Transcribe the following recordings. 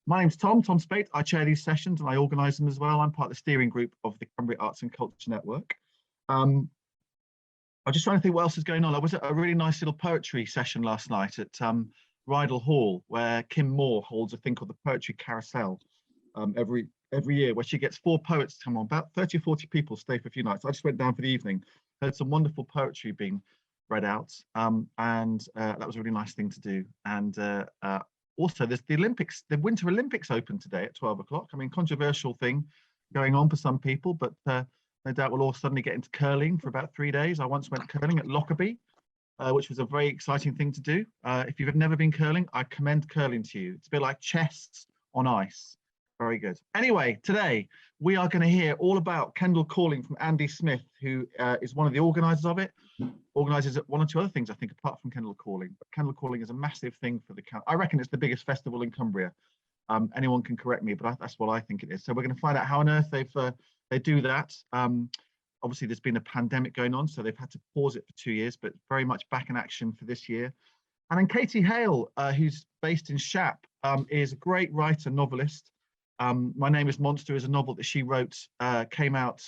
My name's Tom Spate. I chair these sessions and I organise them as well. I'm part of the steering group of the Cumbria Arts and Culture Network. I'm just trying to think what else is going on. I was at a really nice little poetry session last night at Rydal Hall, where Kim Moore holds a thing called the Poetry Carousel every year, where she gets 4 poets to come on. About 30 or 40 people stay for a few nights. I just went down for the evening, heard some wonderful poetry being read out, and that was a really nice thing to do. And also, there's the Olympics, the Winter Olympics open today at 12 o'clock. I mean, controversial thing going on for some people, but no doubt we'll all suddenly get into curling for about 3 days. I once went curling at Lockerbie, which was a very exciting thing to do. If you've never been curling, I commend curling to you. It's a bit like chess on ice. Very good. Anyway, today we are going to hear all about Kendal Calling from Andy Smith, who is one of the organisers of it. Organises one or two other things, I think, apart from Kendal Calling. But Kendal Calling is a massive thing for the county. I reckon it's the biggest festival in Cumbria. Anyone can correct me, but that's what I think it is. So we're going to find out how on earth they do that. Obviously, there's been a pandemic going on, so they've had to pause it for 2 years, but very much back in action for this year. And then Katie Hale, who's based in Shap, is a great writer, novelist. My Name is Monster is a novel that she wrote, came out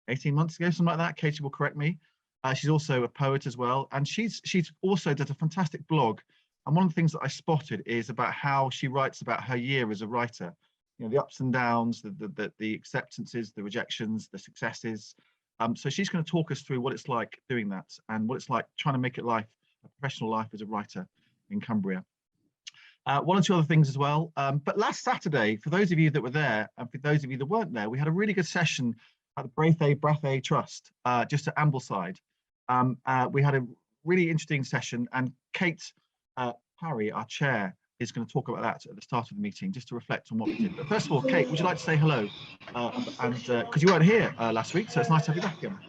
18 months ago, something like that. Katie will correct me. She's also a poet as well, and she's also does a fantastic blog. And one of the things that I spotted is about how she writes about her year as a writer. You know, the ups and downs, the acceptances, the rejections, the successes. So she's going to talk us through what it's like doing that and what it's like trying to make it a professional life as a writer in Cumbria. One or two other things as well. But last Saturday, for those of you that were there, and for those of you that weren't there, we had a really good session at the Brathay Trust, just at Ambleside. We had a really interesting session, and Kate Parry, our chair, is going to talk about that at the start of the meeting, just to reflect on what we did. But first of all, Kate, would you like to say hello? Because you weren't here last week, so it's nice to have you back again.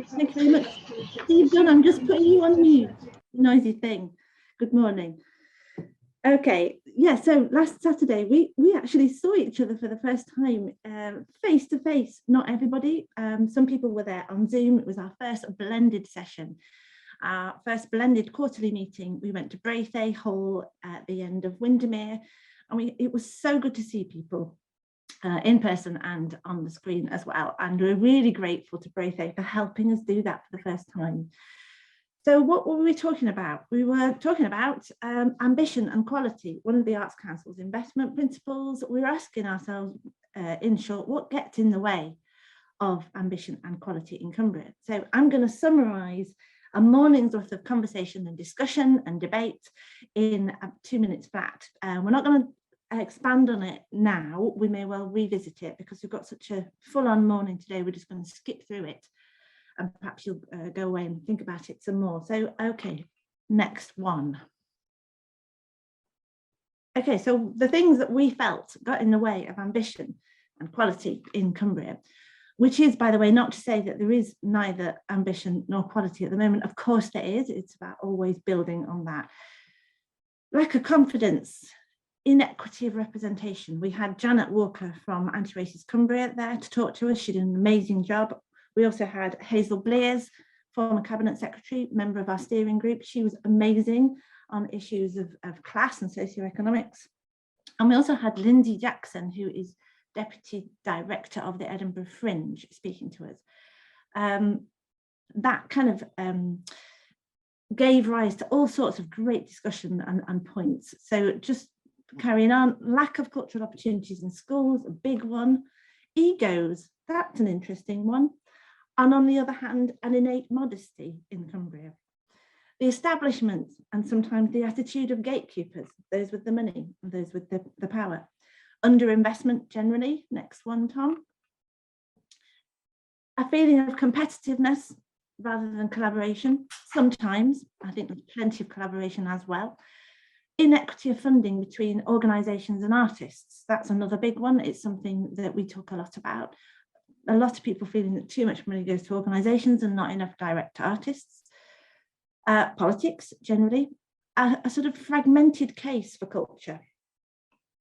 Thank you very much. Steve Dunn, I'm just putting you on mute. Noisy thing. Good morning. Okay, yeah, so last Saturday we actually saw each other for the first time face to face. Not everybody, some people were there on Zoom. It was our first blended session, our first blended quarterly meeting. We went to Brathay Hall at the end of Windermere, and it was so good to see people in person and on the screen as well. And we're really grateful to Brathay for helping us do that for the first time. So what were we talking about? We were talking about ambition and quality, one of the Arts Council's investment principles. We were asking ourselves, in short, what gets in the way of ambition and quality in Cumbria? So I'm going to summarise a morning's worth of conversation and discussion and debate in 2 minutes flat. We're not going to expand on it now. We may well revisit it because we've got such a full-on morning today. We're just going to skip through it. And perhaps you'll go away and think about it some more. So, okay, next one. Okay, so the things that we felt got in the way of ambition and quality in Cumbria, which is, by the way, not to say that there is neither ambition nor quality at the moment. Of course there is. It's about always building on that. Lack of confidence, inequity of representation. We had Janet Walker from Anti-Racist Cumbria there to talk to us. She did an amazing job. We also had Hazel Blears, former Cabinet Secretary, member of our steering group. She was amazing on issues of class and socioeconomics. And we also had Lindsay Jackson, who is Deputy Director of the Edinburgh Fringe, speaking to us. That kind of gave rise to all sorts of great discussion and points. So just carrying on, lack of cultural opportunities in schools, a big one. Egos, that's an interesting one. And on the other hand, an innate modesty in Cumbria. The establishment and sometimes the attitude of gatekeepers, those with the money and those with the power. Underinvestment generally, next one, Tom. A feeling of competitiveness rather than collaboration. Sometimes, I think there's plenty of collaboration as well. Inequity of funding between organisations and artists. That's another big one. It's something that we talk a lot about. A lot of people feeling that too much money goes to organisations and not enough direct to artists. Politics, generally. A sort of fragmented case for culture.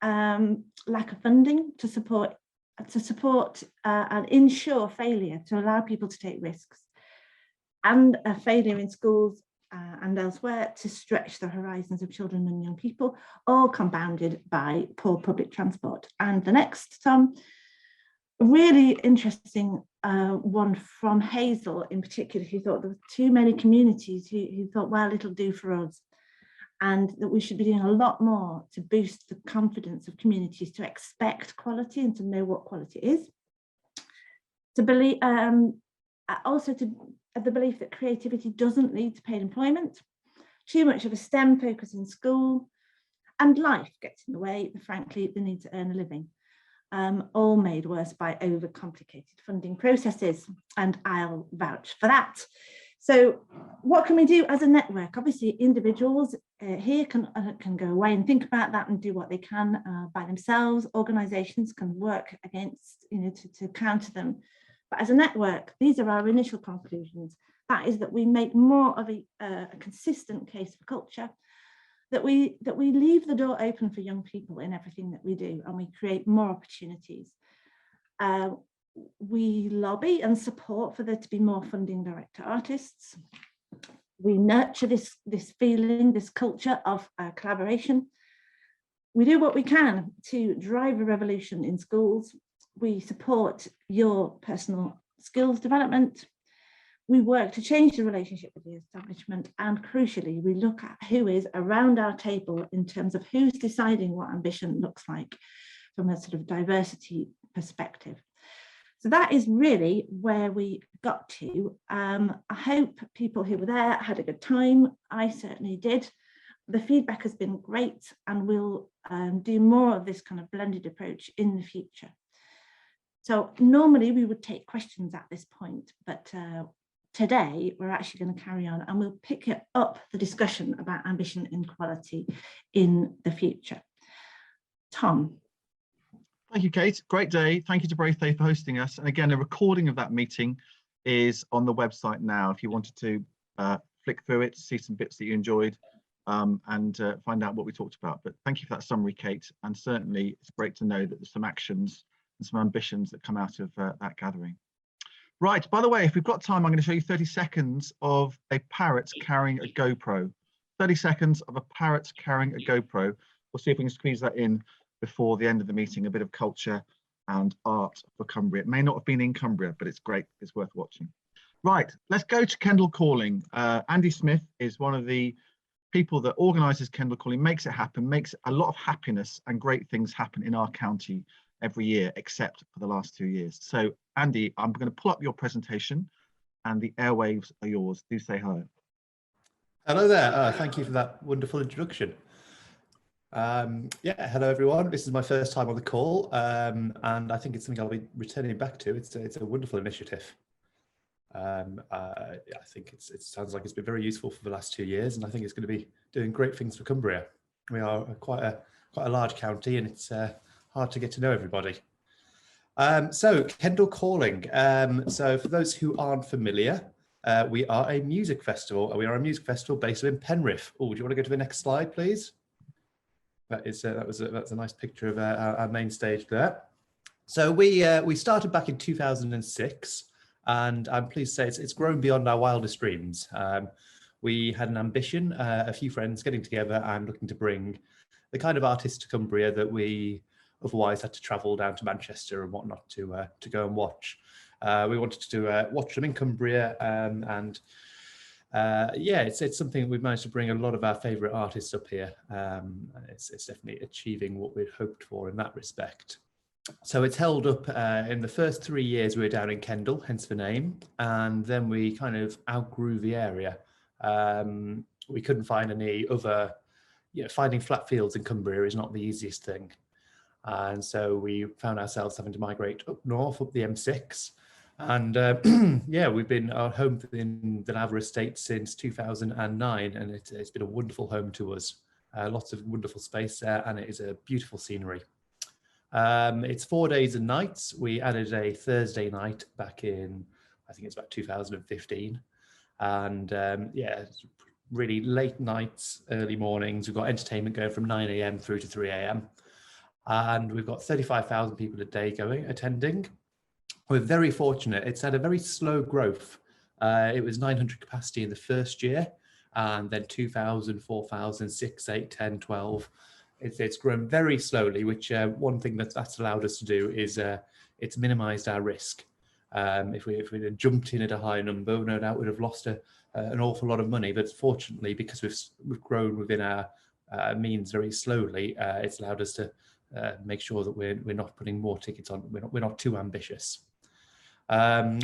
Lack of funding to support and ensure failure to allow people to take risks. And a failure in schools and elsewhere to stretch the horizons of children and young people, all compounded by poor public transport. And the next, Tom, a really interesting one from Hale in particular, who thought there were too many communities who thought, well, it'll do for us, and that we should be doing a lot more to boost the confidence of communities to expect quality and to know what quality is. To believe, also to the belief that creativity doesn't lead to paid employment, too much of a STEM focus in school, and life gets in the way, frankly, the need to earn a living. All made worse by overcomplicated funding processes, and I'll vouch for that. So what can we do as a network? Obviously, individuals here can go away and think about that and do what they can by themselves. Organisations can work against, to counter them. But as a network, these are our initial conclusions. That is that we make more of a consistent case for culture, that we leave the door open for young people in everything that we do, and we create more opportunities. We lobby and support for there to be more funding direct to artists. We nurture this feeling, this culture of collaboration. We do what we can to drive a revolution in schools. We support your personal skills development. We work to change the relationship with the establishment, and crucially, we look at who is around our table in terms of who's deciding what ambition looks like from a sort of diversity perspective. So that is really where we got to. I hope people who were there had a good time. I certainly did. The feedback has been great, and we'll do more of this kind of blended approach in the future. So normally we would take questions at this point, but today we're actually going to carry on, and we'll pick up the discussion about ambition and quality in the future. Tom. Thank you, Kate. Great day. Thank you to Braithwaite for hosting us. And again, a recording of that meeting is on the website now if you wanted to flick through it, see some bits that you enjoyed, and find out what we talked about. But thank you for that summary, Kate. And certainly it's great to know that there's some actions and some ambitions that come out of that gathering. Right, by the way, if we've got time, I'm going to show you 30 seconds of a parrot carrying a GoPro. 30 seconds of a parrot carrying a GoPro. We'll see if we can squeeze that in before the end of the meeting, a bit of culture and art for Cumbria. It may not have been in Cumbria, but it's great, it's worth watching. Right, let's go to Kendal Calling. Andy Smith is one of the people that organises Kendal Calling, makes it happen, makes a lot of happiness and great things happen in our county every year, except for the last 2 years. So Andy, I'm going to pull up your presentation and the airwaves are yours. Do say hello. Hello there, thank you for that wonderful introduction. Yeah, hello everyone. This is my first time on the call, and I think it's something I'll be returning back to. It's a wonderful initiative. I think it sounds like it's been very useful for the last 2 years, and I think it's going to be doing great things for Cumbria. We are quite a large county, and it's hard to get to know everybody. So Kendal Calling. So for those who aren't familiar, we are a music festival. We are a music festival based in Penrith. Oh, do you want to go to the next slide, please? That's a nice picture of our main stage there. So we started back in 2006, and I'm pleased to say it's grown beyond our wildest dreams. We had an ambition, a few friends getting together and looking to bring the kind of artists to Cumbria that we otherwise had to travel down to Manchester and whatnot to go and watch. We wanted to watch them in Cumbria, and yeah, it's something we've managed to bring a lot of our favourite artists up here. It's definitely achieving what we'd hoped for in that respect. So it's held up in the first 3 years we were down in Kendall, hence the name, and then we kind of outgrew the area. We couldn't find any other, finding flat fields in Cumbria is not the easiest thing. And so we found ourselves having to migrate up north, up the M6. And yeah, we've been our home in the Lava Estate since 2009, and it's been a wonderful home to us. Lots of wonderful space there, and it is a beautiful scenery. It's 4 days and nights. We added a Thursday night back in, I think it's about 2015. And yeah, it's really late nights, early mornings. We've got entertainment going from 9 AM through to 3 AM. And we've got 35,000 people a day attending. We're very fortunate. It's had a very slow growth. It was 900 capacity in the first year, and then 2,000, 4,000, 6, 8, 10, 12. It's grown very slowly, which one thing that's allowed us to do is it's minimized our risk. If we had jumped in at a high number, no doubt we'd have lost an awful lot of money. But fortunately, because we've grown within our means very slowly, it's allowed us to make sure that we're not putting more tickets on. We're not too ambitious.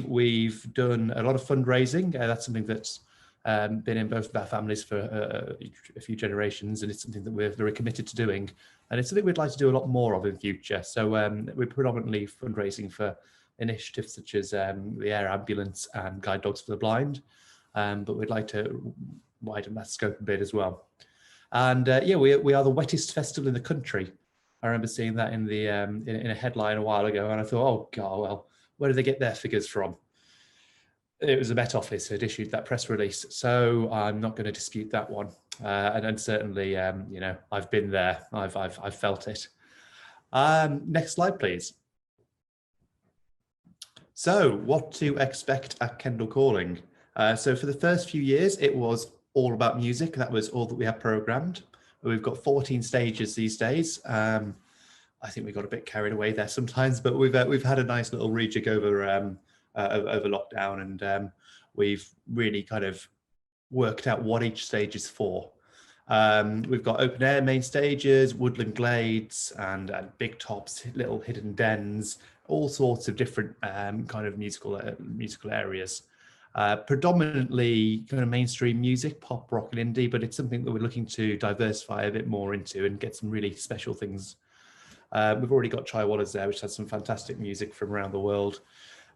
We've done a lot of fundraising. That's something that's been in both of our families for a few generations, and it's something that we're very committed to doing. And it's something we'd like to do a lot more of in future. So we're predominantly fundraising for initiatives such as the air ambulance and guide dogs for the blind, but we'd like to widen that scope a bit as well. And yeah, we are the wettest festival in the country. I remember seeing that in the in a headline a while ago, and I thought, oh God, well, where do they get their figures from? It was the Met Office who had issued that press release, so I'm not going to dispute that one. And certainly, you know, I've been there, I've felt it. Next slide, please. So, what to expect at Kendal Calling? So, for the first few years, it was all about music. That was all that we had programmed. We've got 14 stages these days. I think we got a bit carried away there sometimes, but we've had a nice little rejig over lockdown, and we've really kind of worked out what each stage is for. We've got open air main stages, woodland glades, and big tops, little hidden dens, all sorts of different kind of musical areas. Predominantly kind of mainstream music, pop, rock, and indie, but it's something that we're looking to diversify a bit more into and get some really special things. We've already got Chaiwalas there, which has some fantastic music from around the world.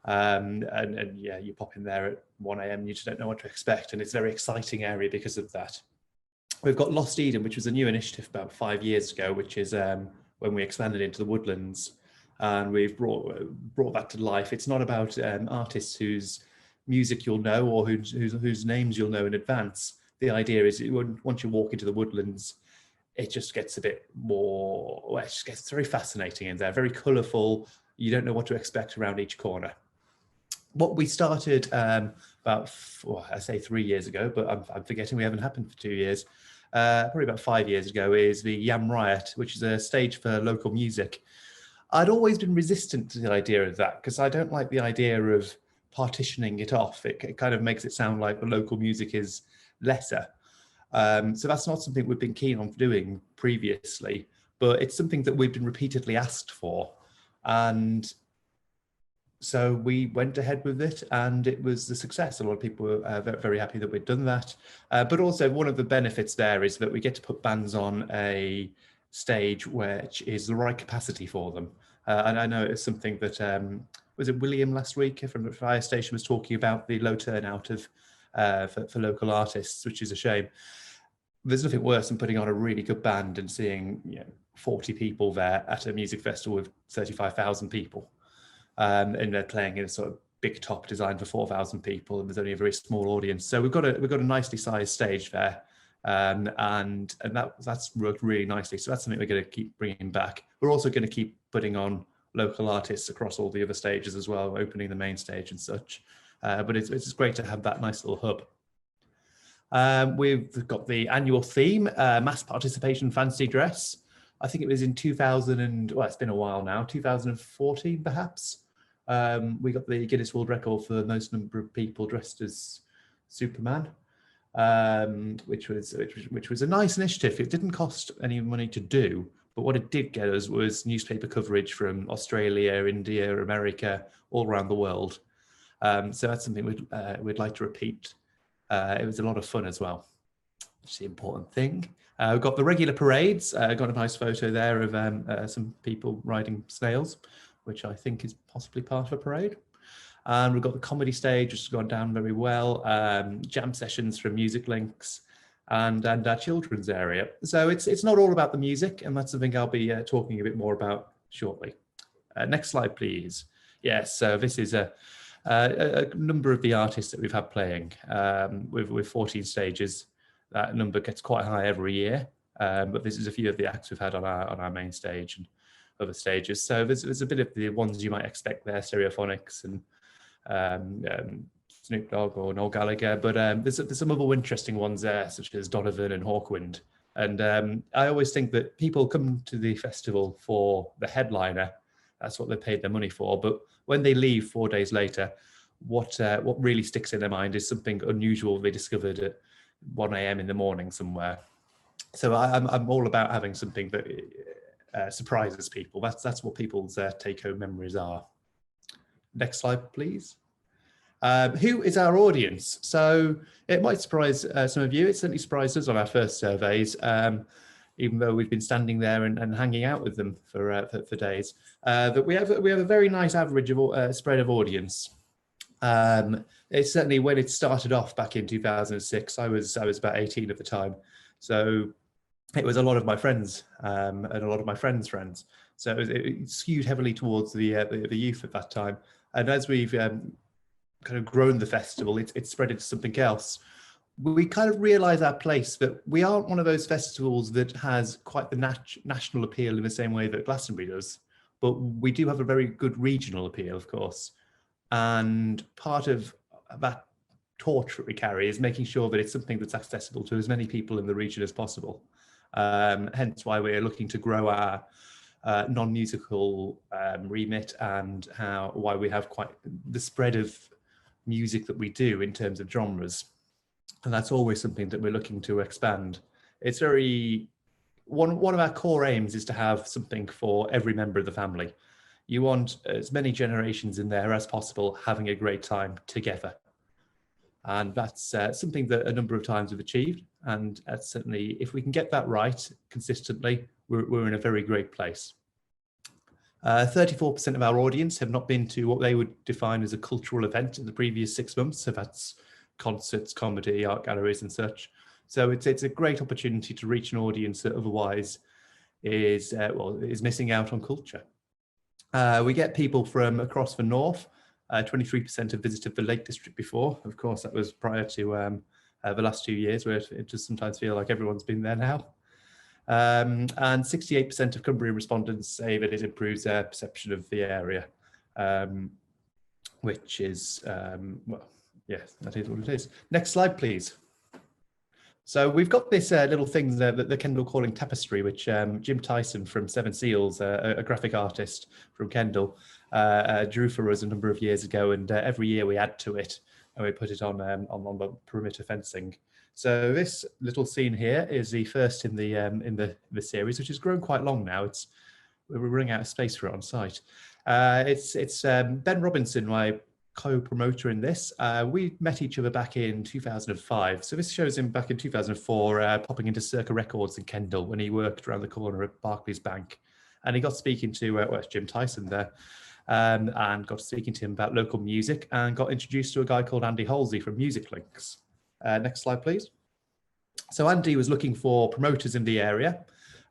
And yeah, you pop in there at 1 a.m. you just don't know what to expect, and it's a very exciting area because of that. We've got Lost Eden, which was a new initiative about 5 years ago, which is when we expanded into the woodlands, and we've brought that to life. It's not about artists whose music you'll know or whose names you'll know in advance. The idea is once you walk into the woodlands, it just gets a bit more, well, it just gets very fascinating in there, very colourful. You don't know what to expect around each corner. What we started about, well, I say 3 years ago, but I'm forgetting we haven't happened for 2 years. Probably about 5 years ago is the Yam Riot, which is a stage for local music. I'd always been resistant to the idea of that because I don't like the idea of partitioning it off. It kind of makes it sound like the local music is lesser. So that's not something we've been keen on doing previously, but it's something that we've been repeatedly asked for. And so we went ahead with it, and it was a success. A lot of people were very happy that we'd done that. But also one of the benefits there is that we get to put bands on a stage which is the right capacity for them. And I know it's something that, was it William last week from the fire station was talking about the low turnout of for local artists, which is a shame. There's nothing worse than putting on a really good band and seeing 40 people there at a music festival with 35,000 people. And they're playing in a sort of big top designed for 4,000 people, and there's only a very small audience. So we've got a nicely sized stage there, and that's worked really nicely. So that's something we're going to keep bringing back. We're also going to keep putting on local artists across all the other stages as well, opening the main stage and such. But it's great to have that nice little hub. We've got the annual theme, mass participation fancy dress. I think it was in 2000 and, well, it's been a while now, 2014 perhaps. We got the Guinness World Record for the most number of people dressed as Superman, which was a nice initiative. It didn't cost any money to do, but what it did get us was newspaper coverage from Australia, India, America, all around the world. So that's something we'd like to repeat. It was a lot of fun as well. That's the important thing. We've got the regular parades. Got a nice photo there of some people riding snails, which I think is possibly part of a parade. And we've got the comedy stage, which has gone down very well. Jam sessions from Music Links, and our children's area. So it's not all about the music, and that's something I'll be talking a bit more about shortly. Next slide, please. Yes, so this is a number of the artists that we've had playing with 14 stages. That number gets quite high every year, but this is a few of the acts we've had on our main stage and other stages. So there's a bit of the ones you might expect there, Stereophonics and Snoop Dogg or Noel Gallagher, but there's some other interesting ones there, such as Donovan and Hawkwind. And I always think that people come to the festival for the headliner. That's what they paid their money for. But when they leave 4 days later, what really sticks in their mind is something unusual they discovered at 1 a.m. in the morning somewhere. So I'm all about having something that surprises people. That's what people's take-home memories are. Next slide, please. Who is our audience? So it might surprise some of you. It certainly surprised us on our first surveys, even though we've been standing there and hanging out with them for days. But we have a very nice average of spread of audience. It's certainly when it started off back in 2006. I was about 18 at the time, so it was a lot of my friends and a lot of my friends' friends. So it skewed heavily towards the youth at that time. And as we've kind of grown the festival, it's spread into something else. We kind of realise our place, that we aren't one of those festivals that has quite the national appeal in the same way that Glastonbury does, but we do have a very good regional appeal, of course. And part of that torch that we carry is making sure that it's something that's accessible to as many people in the region as possible. Hence why we're looking to grow our non-musical remit, and why we have quite the spread of music that we do in terms of genres. And that's always something that we're looking to expand. It's one of our core aims is to have something for every member of the family. You want as many generations in there as possible having a great time together. And that's something that a number of times we've achieved. And that's certainly, if we can get that right consistently, we're in a very great place. 34% of our audience have not been to what they would define as a cultural event in the previous 6 months. So that's concerts, comedy, art galleries and such. So it's a great opportunity to reach an audience that otherwise is missing out on culture. We get people from across the north. 23% have visited the Lake District before. Of course, that was prior to the last 2 years, where it just sometimes feel like everyone's been there now. And 68% of Cumbria respondents say that it improves their perception of the area, which is, well, yes, that is what it is. Next slide, please. So we've got this little thing, the Kendal Calling tapestry, which Jim Tyson from Seven Seals, a graphic artist from Kendall, drew for us a number of years ago, and every year we add to it and we put it on the perimeter fencing. So this little scene here is the first in the series, which has grown quite long now. We're running out of space for it on site. It's Ben Robinson, my co-promoter in this. We met each other back in 2005. So this shows him back in 2004, popping into Circa Records in Kendall when he worked around the corner at Barclays Bank. And he got speaking to Jim Tyson there, and got speaking to him about local music, and got introduced to a guy called Andy Halsey from Music Links. Next slide, please. So Andy was looking for promoters in the area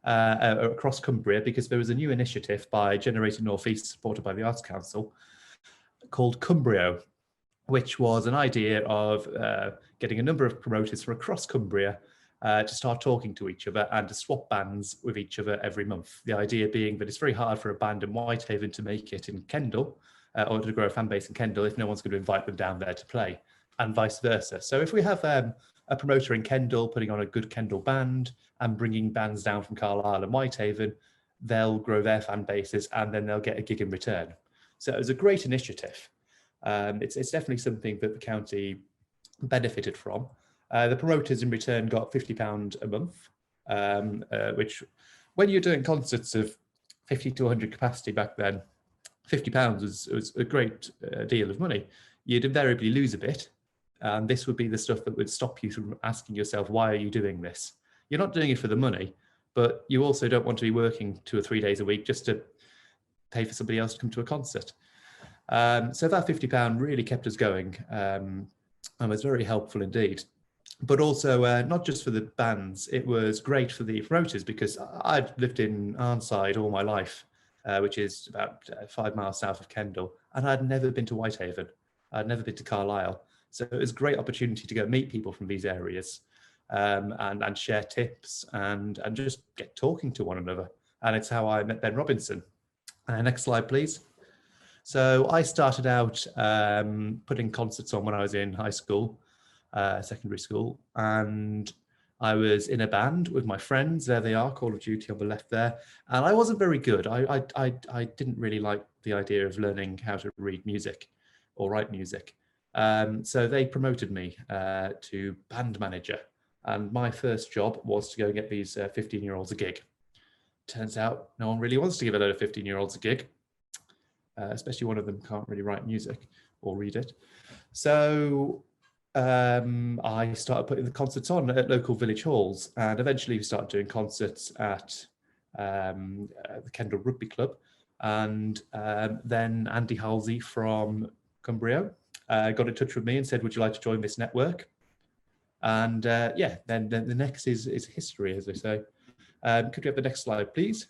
across Cumbria, because there was a new initiative by Generating North East, supported by the Arts Council, called Cumbria, which was an idea of getting a number of promoters from across Cumbria to start talking to each other and to swap bands with each other every month. The idea being that it's very hard for a band in Whitehaven to make it in Kendall, or to grow a fan base in Kendall, if no one's going to invite them down there to play, and vice versa. So if we have a promoter in Kendall putting on a good Kendall band and bringing bands down from Carlisle and Whitehaven, they'll grow their fan bases and then they'll get a gig in return. So it was a great initiative. It's definitely something that the county benefited from. The promoters in return got £50 a month, which, when you're doing concerts of 50 to 100 capacity back then, £50 was a great deal of money. You'd invariably lose a bit. And this would be the stuff that would stop you from asking yourself, why are you doing this? You're not doing it for the money, but you also don't want to be working 2 or 3 days a week just to pay for somebody else to come to a concert. So that £50 really kept us going, and was very helpful indeed. But also, not just for the bands, it was great for the promoters, because I'd lived in Arnside all my life, which is about 5 miles south of Kendall, and I'd never been to Whitehaven. I'd never been to Carlisle. So it was a great opportunity to go meet people from these areas, and share tips and just get talking to one another. And it's how I met Ben Robinson. Next slide, please. So I started out putting concerts on when I was in high school, secondary school, and I was in a band with my friends. There they are, Call of Duty on the left there. And I wasn't very good. I didn't really like the idea of learning how to read music or write music. So they promoted me to band manager. And my first job was to go and get these 15-year-olds a gig. Turns out no one really wants to give a load of 15-year-olds a gig, especially one of them can't really write music or read it. So I started putting the concerts on at local village halls, and eventually we started doing concerts at the Kendall Rugby Club. And then Andy Halsey from Cumbria got in touch with me and said, would you like to join this network? And yeah, then the next is history, as they say. Could we have the next slide, please?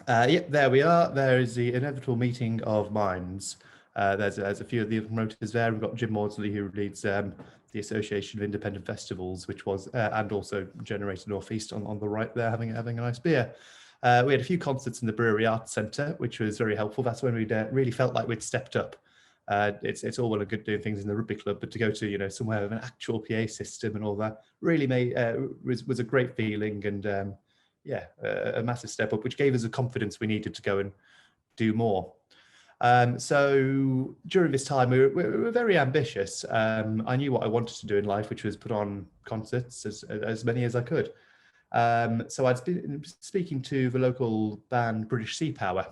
Yep, there we are. There is the inevitable meeting of minds. There's a few of the promoters there. We've got Jim Maudsley, who leads the Association of Independent Festivals, which was, and also Generator North East on the right there, having a nice beer. We had a few concerts in the Brewery Arts Centre, which was very helpful. That's when we'd really felt like we'd stepped up. It's all well and good doing things in the rugby club, but to go to somewhere with an actual PA system and all that really was a great feeling, and yeah, a massive step up, which gave us the confidence we needed to go and do more. So during this time, we were very ambitious. I knew what I wanted to do in life, which was put on concerts, as many as I could. So I'd been speaking to the local band British Sea Power,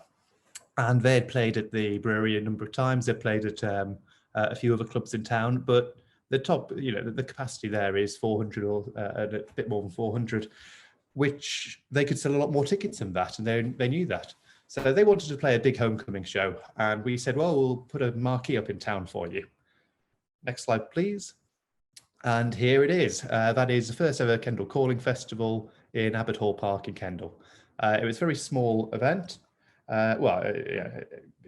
and they had played at the brewery a number of times. They played at a few other clubs in town, but the top, the capacity there is 400 or a bit more than 400, which they could sell a lot more tickets than that, and they knew that. So they wanted to play a big homecoming show, and we said, well, we'll put a marquee up in town for you. Next slide, please. And here it is. That is the first ever Kendal Calling Festival in Abbott Hall Park in Kendal. It was a very small event. Well, yeah,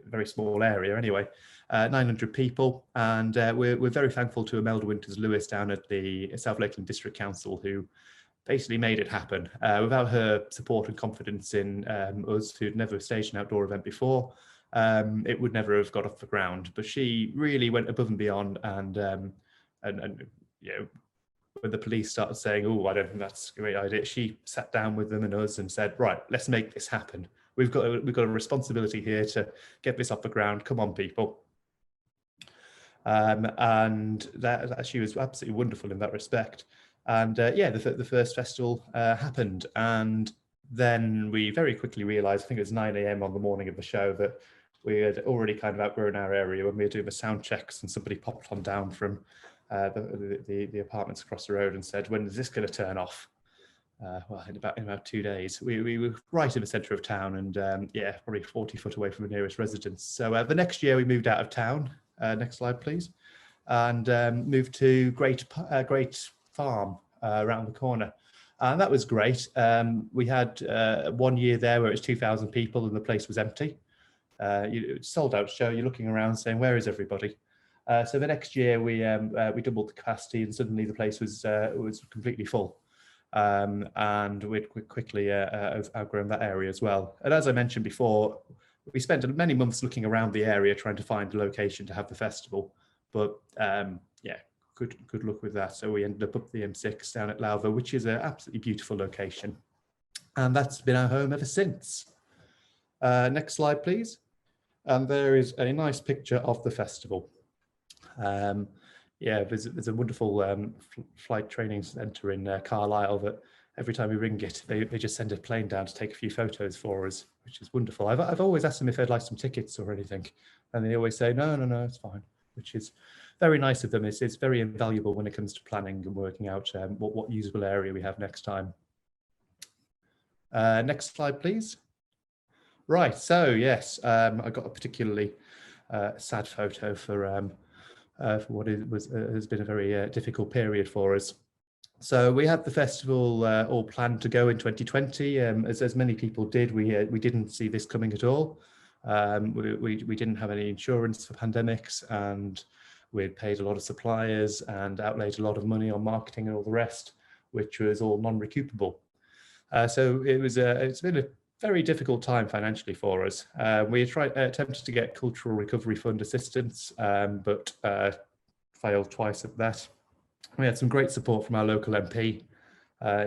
a very small area anyway, 900 people. And we're very thankful to Imelda Winters-Lewis down at the South Lakeland District Council, who basically made it happen. Without her support and confidence in us, who'd never staged an outdoor event before, it would never have got off the ground. But she really went above and beyond, and when the police started saying, oh, I don't think that's a great idea, she sat down with them and us and said, right, let's make this happen. We've got a responsibility here to get this off the ground. Come on, people. And that she was absolutely wonderful in that respect. And yeah, the first festival happened, and then we very quickly realised, I think it was 9 AM on the morning of the show, that we had already kind of outgrown our area when we were doing the sound checks, and somebody popped on down from the apartments across the road and said, when is this going to turn off? Well, in about 2 days. We were right in the centre of town, and yeah, probably 40 foot away from the nearest residence. So the next year we moved out of town. Next slide, please. And moved to Great Farm around the corner. And that was great. We had 1 year there where it was 2,000 people and the place was empty. Sold out show, you're looking around saying, where is everybody? So the next year we doubled the capacity, and suddenly the place was completely full. And we'd quickly outgrown that area as well. And as I mentioned before, we spent many months looking around the area trying to find a location to have the festival. But yeah, good luck with that. So we ended up the M6 down at Lowther, which is an absolutely beautiful location. And that's been our home ever since. Next slide, please. And there is a nice picture of the festival. Yeah, there's a wonderful flight training centre in Carlisle that every time we ring it, they just send a plane down to take a few photos for us, which is wonderful. I've always asked them if they'd like some tickets or anything, and they always say, no, it's fine, which is very nice of them. It's very invaluable when it comes to planning and working out what usable area we have next time. Next slide, please. Right, so yes, I got a particularly sad photo for what has been a very difficult period for us. So we had the festival all planned to go in 2020. As many people did, we didn't see this coming at all. We didn't have any insurance for pandemics, and we'd paid a lot of suppliers and outlaid a lot of money on marketing and all the rest, which was all non-recoupable. So it's been very difficult time financially for us. We attempted to get Cultural Recovery Fund assistance, but failed twice at that. We had some great support from our local MP.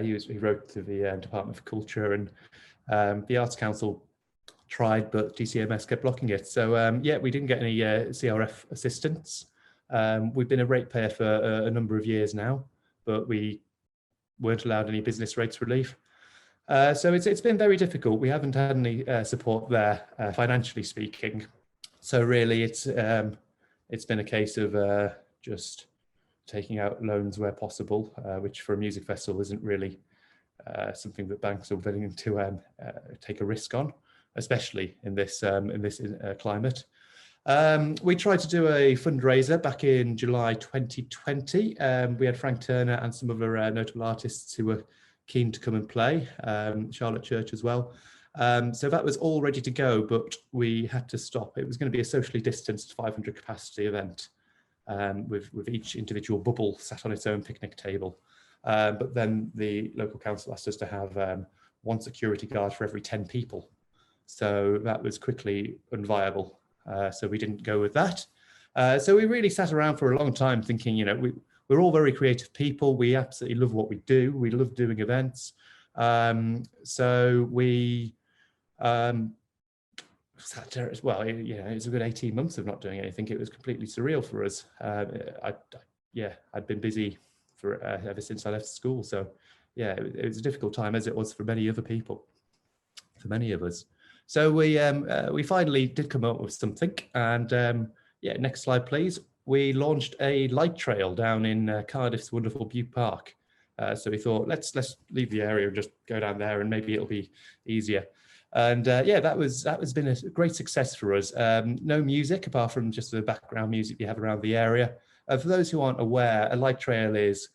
He wrote to the Department for Culture, and the Arts Council tried, but DCMS kept blocking it. So yeah, we didn't get any CRF assistance. We've been a ratepayer for a number of years now, but we weren't allowed any business rates relief. So it's been very difficult. We haven't had any support there, financially speaking. So really, it's been a case of just taking out loans where possible, which for a music festival isn't really something that banks are willing to take a risk on, especially in this climate. We tried to do a fundraiser back in July 2020. We had Frank Turner and some other notable artists who were keen to come and play, Charlotte Church as well. So that was all ready to go, but we had to stop. It was going to be a socially distanced 500 capacity event, with each individual bubble sat on its own picnic table. But then the local council asked us to have one security guard for every 10 people. So that was quickly unviable. So we didn't go with that. So we really sat around for a long time thinking, you know, we're all very creative people. We absolutely love what we do. We love doing events. So we sat there as well. You know, it was a good 18 months of not doing anything. It was completely surreal for us. I'd been busy for ever since I left school. So yeah, it was a difficult time, as it was for many other people, for many of us. So we finally did come up with something, and yeah, next slide, please. We launched a light trail down in Cardiff's wonderful Bute Park. So we thought, let's leave the area and just go down there, and maybe it'll be easier. And yeah, that been a great success for us. No music apart from just the background music you have around the area. For those who aren't aware, a light trail is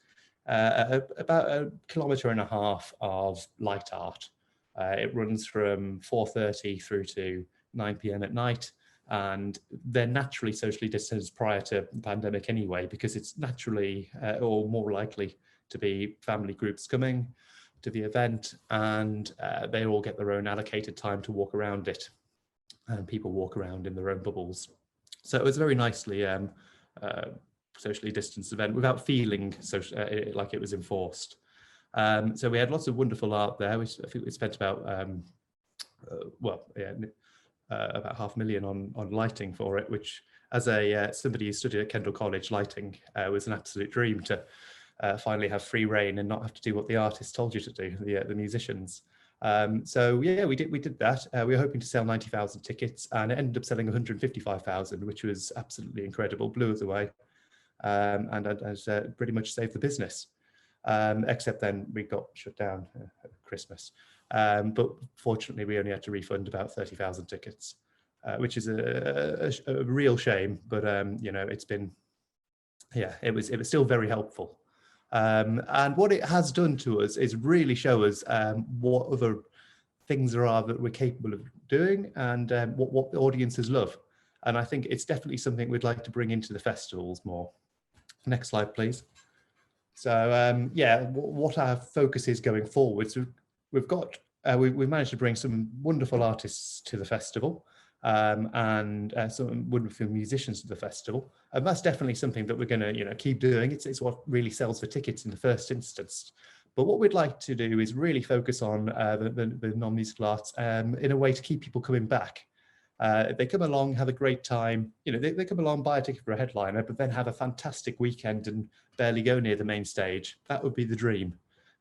about 1.5 kilometers of light art. It runs from 4:30 through to 9 p.m. at night, and they're naturally socially distanced prior to the pandemic anyway, because it's naturally or more likely to be family groups coming to the event, and they all get their own allocated time to walk around it, and people walk around in their own bubbles. So it was a very nicely socially distanced event without feeling like it was enforced. So we had lots of wonderful art there. I think we spent about about $500,000 on lighting for it, which, as somebody who studied at Kendal College, lighting was an absolute dream to finally have free reign and not have to do what the artists told you to do, the musicians. So yeah, we did that. We were hoping to sell 90,000 tickets, and it ended up selling 155,000, which was absolutely incredible, blew us away, and has pretty much saved the business. Except then we got shut down at Christmas. But fortunately, we only had to refund about 30,000 tickets, which is a real shame. But you know, it's been, yeah, it was still very helpful. And what it has done to us is really show us what other things there are that we're capable of doing, and what the audiences love. And I think it's definitely something we'd like to bring into the festivals more. Next slide, please. So yeah, what our focus is going forwards, we've managed to bring some wonderful artists to the festival, and some wonderful musicians to the festival, and that's definitely something that we're going to keep doing. It's what really sells the tickets in the first instance. But what we'd like to do is really focus on the non-musical arts in a way to keep people coming back. They come along, have a great time. They come along, buy a ticket for a headliner, but then have a fantastic weekend and barely go near the main stage. That would be the dream,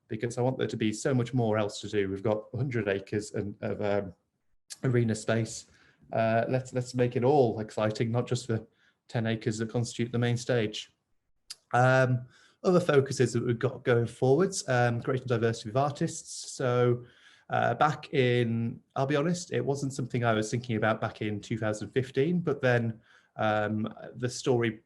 because I want there to be so much more else to do. We've got 100 acres of arena space. Let's make it all exciting, not just the 10 acres that constitute the main stage. Other focuses that we've got going forwards, creating diversity of artists. So back in, I'll be honest, it wasn't something I was thinking about back in 2015, but then the story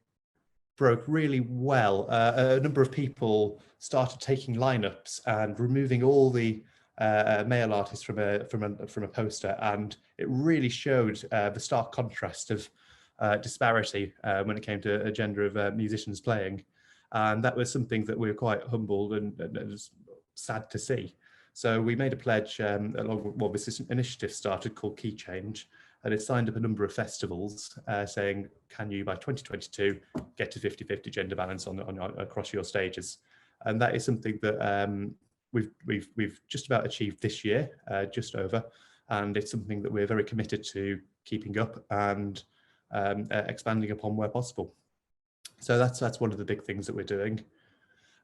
broke really well. A number of people started taking lineups and removing all the male artists from a poster, and it really showed the stark contrast of disparity when it came to a gender of musicians playing, and that was something that we were quite humbled and sad to see. So we made a pledge along with, well, this initiative started called Key Change, and it signed up a number of festivals saying, can you by 2022 get to 50-50 gender balance on across your stages? And that is something that we've just about achieved this year, just over, and it's something that we're very committed to keeping up and expanding upon where possible. So that's one of the big things that we're doing.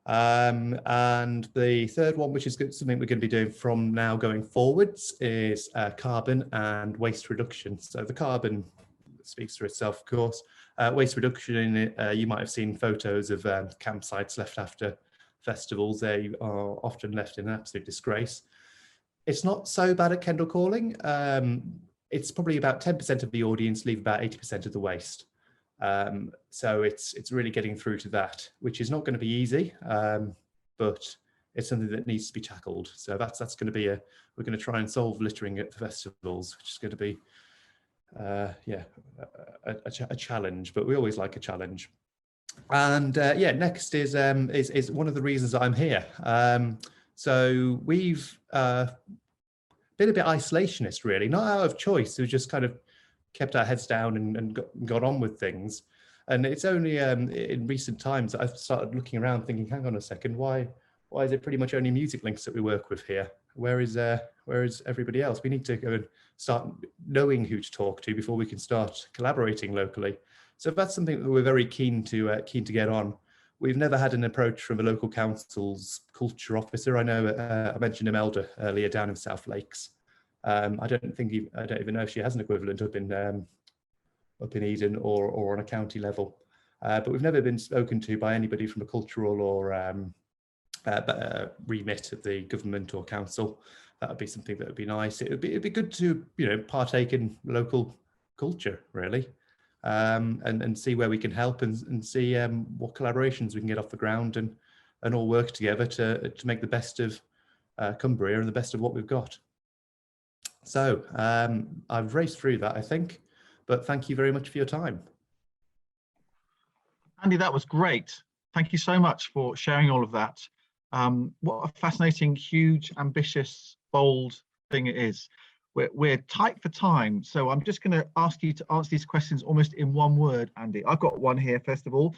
And the third one, which is something we're going to be doing from now going forwards, is carbon and waste reduction. So the carbon speaks for itself, of course. Waste reduction, you might have seen photos of campsites left after festivals. They are often left in an absolute disgrace. It's not so bad at Kendal Calling. It's probably about 10% of the audience leave about 80% of the waste. So it's really getting through to that, which is not going to be easy, but it's something that needs to be tackled. So that's going to be we're going to try and solve littering at the festivals, which is going to be a challenge, but we always like a challenge. And next is one of the reasons that I'm here. So we've been a bit isolationist, really, not out of choice. We just kind of kept our heads down and got on with things. And it's only in recent times that I've started looking around thinking, hang on a second, why is it pretty much only Music Links that we work with here? Where is everybody else? We need to go and start knowing who to talk to before we can start collaborating locally. So that's something that we're very keen to get on. We've never had an approach from a local council's culture officer. I know I mentioned Imelda earlier down in South Lakes. I don't even know if she has an equivalent up in Eden or on a county level, but we've never been spoken to by anybody from a cultural or remit of the government or council. That would be something that would be nice. It'd be good to partake in local culture, really, and see where we can help and see what collaborations we can get off the ground and all work together to make the best of Cumbria and the best of what we've got. So I've raced through that, I think, but thank you very much for your time. Andy, that was great. Thank you so much for sharing all of that. What a fascinating, huge, ambitious, bold thing it is. We're tight for time, so I'm just going to ask you to answer these questions almost in one word, Andy. I've got one here, first of all.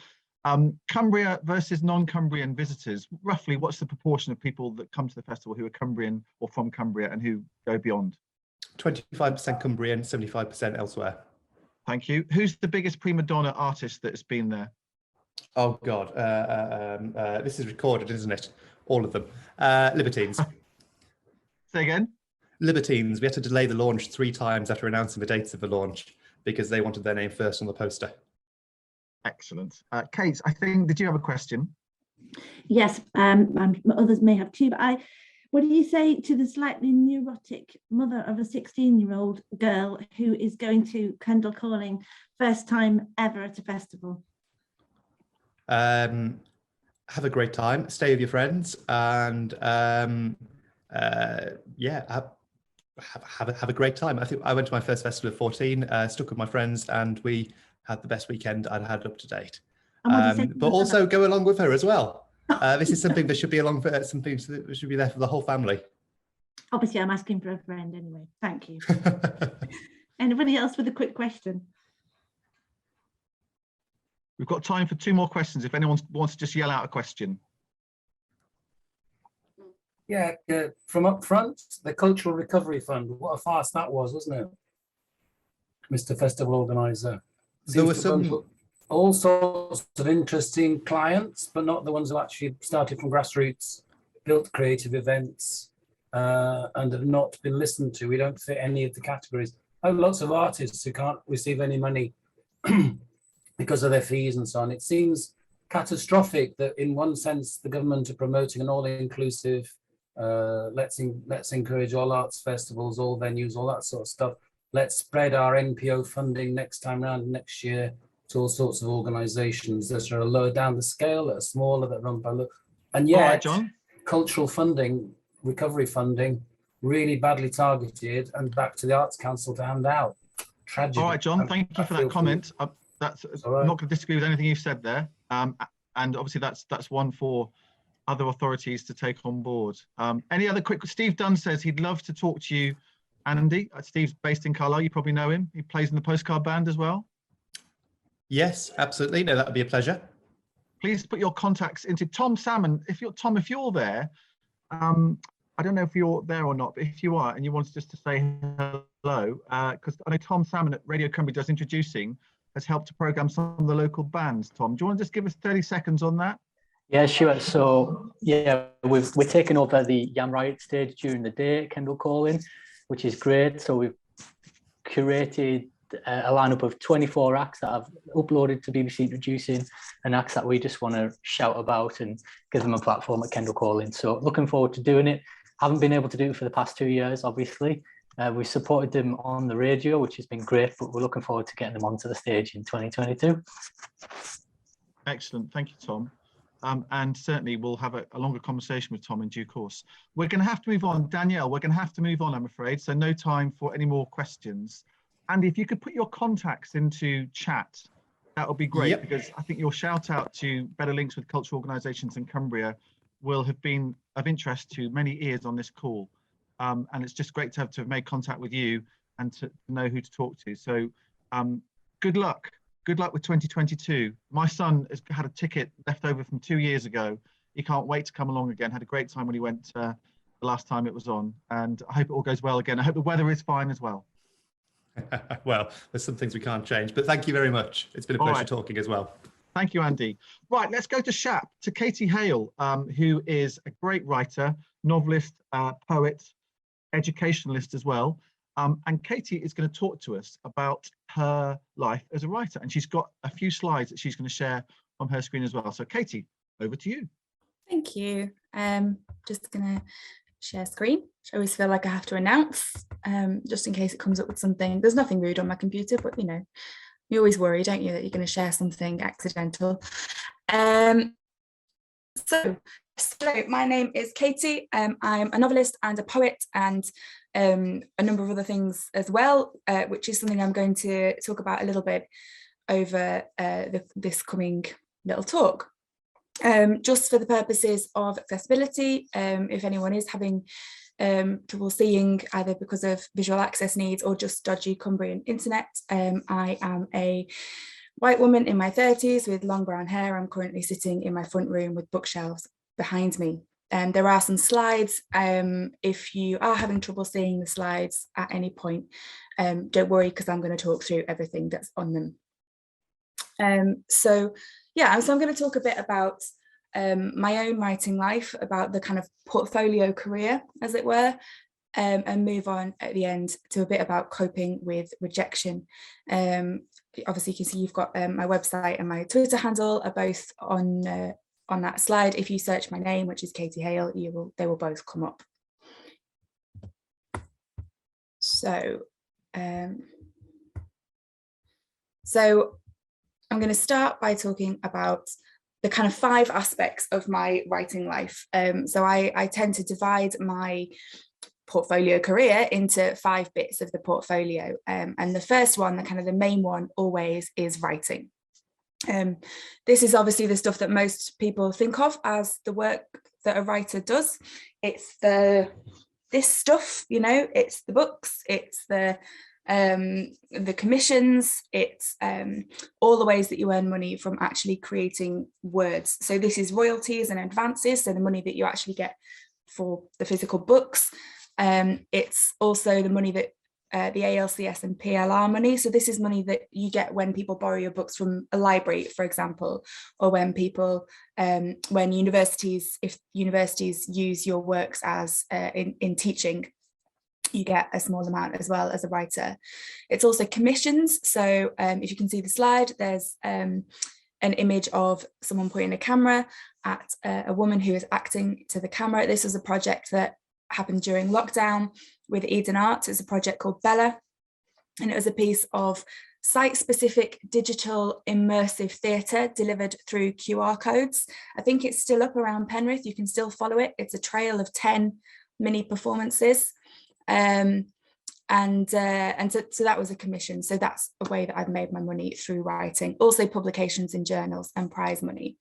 Cumbria versus non-Cumbrian visitors. Roughly, what's the proportion of people that come to the festival who are Cumbrian or from Cumbria and who go beyond? 25% Cumbrian, 75% elsewhere. Thank you. Who's the biggest prima donna artist that has been there? Oh God, this is recorded, isn't it? All of them. Libertines. Say again? Libertines. We had to delay the launch 3 times after announcing the dates of the launch because they wanted their name first on the poster. Excellent. Kate, I think, did you have a question? Yes, others may have too, but what do you say to the slightly neurotic mother of a 16-year-old girl who is going to Kendal Calling first time ever at a festival? Have a great time, stay with your friends, and have a great time. I think I went to my first festival at 14, stuck with my friends, and we had the best weekend I'd had up to date. But also go along with her as well. This is something that should be something that should be there for the whole family. Obviously, I'm asking for a friend anyway. Thank you. Anybody else with a quick question? We've got time for 2 more questions. If anyone wants to just yell out a question. Yeah, from up front, the Cultural Recovery Fund. What a farce that was, wasn't it, Mr. Festival Organiser? There were some all sorts of interesting clients, but not the ones who actually started from grassroots, built creative events, and have not been listened to. We don't fit any of the categories. I have lots of artists who can't receive any money because of their fees and so on. It seems catastrophic that in one sense, the government are promoting an all-inclusive, let's encourage all arts festivals, all venues, all that sort of stuff. Let's spread our NPO funding next time around, next year, to all sorts of organisations that are lower down the scale, that are smaller, that run by and yet, right, John. Cultural funding, recovery funding, really badly targeted, and back to the Arts Council to hand out. Tragedy. All right, John. Thank you for that comment. I'm not going to disagree with anything you've said there. And obviously, that's one for other authorities to take on board. Any other quick, Steve Dunn says he'd love to talk to you, Andy. Steve's based in Carlisle, you probably know him. He plays in the postcard band as well. Yes, absolutely. No, that would be a pleasure. Please put your contacts into Tom Salmon. If you're there, I don't know if you're there or not, but if you are and you wanted just to say hello, because I know Tom Salmon at Radio Cumbria does introducing, has helped to program some of the local bands. Tom, do you want to just give us 30 seconds on that? Yeah, sure. So yeah, we're taking over the Yam Riot stage during the day at Kendal Calling, which is great. So we've curated a lineup of 24 acts that I've uploaded to BBC Introducing, and acts that we just want to shout about and give them a platform at Kendal Calling. So looking forward to doing it. Haven't been able to do it for the past 2 years, obviously. We supported them on the radio, which has been great, but we're looking forward to getting them onto the stage in 2022. Excellent. Thank you, Tom. And certainly we'll have a longer conversation with Tom in due course. We're going to have to move on. Danielle, we're going to have to move on, I'm afraid. So no time for any more questions. Andy, if you could put your contacts into chat, that would be great. Yep. Because I think your shout out to Better Links with Cultural Organisations in Cumbria will have been of interest to many ears on this call. And it's just great to have made contact with you and to know who to talk to. So good luck. Good luck with 2022. My son has had a ticket left over from 2 years ago. He can't wait to come along again. Had a great time when he went the last time it was on. And I hope it all goes well again. I hope the weather is fine as well. Well, there's some things we can't change, but thank you very much. It's been a pleasure talking as well. Thank you, Andy. Right, let's go to Shap, to Katie Hale, who is a great writer, novelist, poet, educationalist as well. And Katie is going to talk to us about her life as a writer. And she's got a few slides that she's going to share on her screen as well. So Katie, over to you. Thank you. Just going to share screen. I always feel like I have to announce, just in case it comes up with something. There's nothing rude on my computer, but you know, you always worry, don't you, that you're going to share something accidental. So my name is Katie. I'm a novelist and a poet and a number of other things as well, which is something I'm going to talk about a little bit over this coming little talk. Just for the purposes of accessibility, if anyone is having trouble seeing either because of visual access needs or just dodgy Cumbrian internet, I am a white woman in my 30s with long brown hair. I'm currently sitting in my front room with bookshelves behind me. There are some slides. If you are having trouble seeing the slides at any point, don't worry, because I'm going to talk through everything that's on them. So I'm going to talk a bit about my own writing life, about the kind of portfolio career, as it were, and move on at the end to a bit about coping with rejection. Obviously, you can see you've got my website and my Twitter handle are both on that slide. If you search my name, which is Katie Hale, they will both come up. So I'm going to start by talking about the kind of 5 aspects of my writing life. So I tend to divide my portfolio career into 5 bits of the portfolio. And the first one, the kind of the main one always, is writing. This is obviously the stuff that most people think of as the work that a writer does. It's this stuff, you know, it's the books, it's the commissions, it's all the ways that you earn money from actually creating words. So this is royalties and advances, so the money that you actually get for the physical books. It's also the money that the ALCS and PLR money. So this is money that you get when people borrow your books from a library, for example, or when people, when universities, if universities use your works as in teaching, you get a small amount as well as a writer. It's also commissions. So if you can see the slide, there's an image of someone pointing a camera at a woman who is acting to the camera. This was a project that happened during lockdown with Eden Arts. It's a project called Bella, and it was a piece of site-specific digital immersive theatre delivered through QR codes. I think it's still up around Penrith. You can still follow it. It's a trail of 10 mini performances. And so that was a commission. So that's a way that I've made my money through writing. Also publications in journals and prize money.